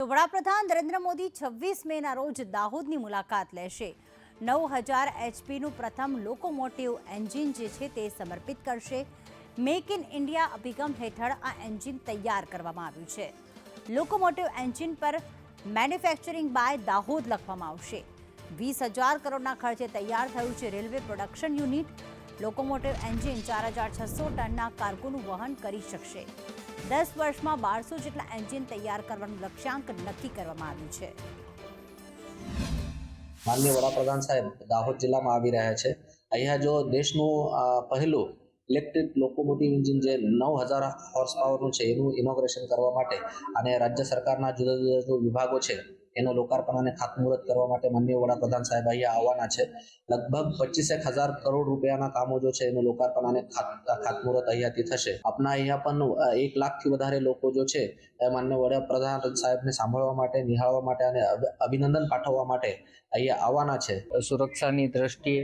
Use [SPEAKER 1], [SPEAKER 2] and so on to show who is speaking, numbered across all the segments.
[SPEAKER 1] વડાપ્રધાન નરેન્દ્ર મોદી 26 મેના રોજ દાહોદની મુલાકાત લેશે। 9000 એચપીનું પ્રથમ લોકોમોટિવ એન્જિન જે છે તે સમર્પિત કરશે। મેક ઇન ઇન્ડિયા અભિગમ હેઠળ આ એન્જિન તૈયાર કરવામાં આવ્યું છે। લોકોમોટિવ એન્જિન પર મેન્યુફેક્ચરિંગ બાય દાહોદ લખવામાં આવશે। 20,000 કરોડના ખર્ચે તૈયાર થયું છે railway production unit. Locomotive engine 4,600 ટનના કાર્ગોનું વહન કરી શકશે। 10 વર્ષમાં 1200 જેટલા એન્જિન તૈયાર કરવાનું લક્ષ્યાંક નક્કી કરવામાં આવ્યું છે।
[SPEAKER 2] માનનીય વડાપ્રધાન સાહેબ દાહોદ જિલ્લામાં આવી રહ્યા છે। અહીંયા જો દેશનું પહેલું ઇલેક્ટ્રિક લોકોમોટિવ એન્જિન જે 9,000 હોર્સ પાવરનું છે એનું ઇનોગ્રેશન કરવા માટે અને રાજ્ય સરકારના જુદા જુદા વિભાગો છે એનું લોકાર્પણ અને ખાતમુહૂર્ત કરવા માટે માનનીય વડાપ્રધાન સાહેબ અહીંયા આવવાના છે। લગભગ 25,000 કરોડ રૂપિયાના કામો જો છે એનું લોકાર્પણ અને ખાતમુહૂર્ત અહીંયાથી થશે। આપણા અહીંયા પણ 1 લાખથી વધારે લોકો જો છે માનનીય વડાપ્રધાન સાહેબને સાંભળવા માટે, નિહાળવા માટે અને અભિનંદન પાઠવવા માટે અહીંયા આવવાના છે।
[SPEAKER 3] સુરક્ષાની દ્રષ્ટિએ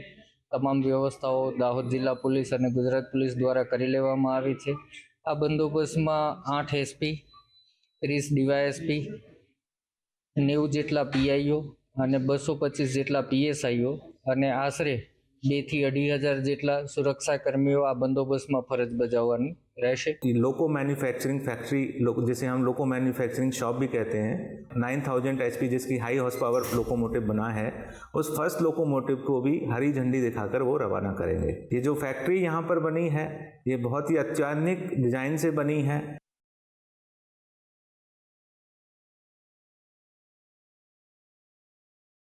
[SPEAKER 3] તમામ વ્યવસ્થાઓ દાહોદ જિલ્લા પોલીસ અને ગુજરાત પોલીસ દ્વારા કરી લેવામાં આવી છે। આ બંદોબસ્તમાં 8 એસપી, 30 ડીવાયએસપી, 90 જેટલા પીઆઈઓ અને 225 જેટલા પીએસઆઈઓ અને આશરે 2,000 થી 2,500 જેટલા સુરક્ષા કર્મીઓ આ બંદોબસ્તમાં ફરજ બજાવવાની રહેશે।
[SPEAKER 4] लोको मैन्युफैक्चरिंग फैक्ट्री जिसे हम लोको मैन्युफैक्चरिंग शॉप भी कहते हैं, 9,000 एचपी जिसकी हाई हॉर्स पावर लोकोमोटिव बना है, उस फर्स्ट लोकोमोटिव को भी हरी झंडी दिखाकर वो रवाना करेंगे। ये जो फैक्ट्री यहाँ पर बनी है ये बहुत ही अत्याधुनिक डिजाइन से बनी है।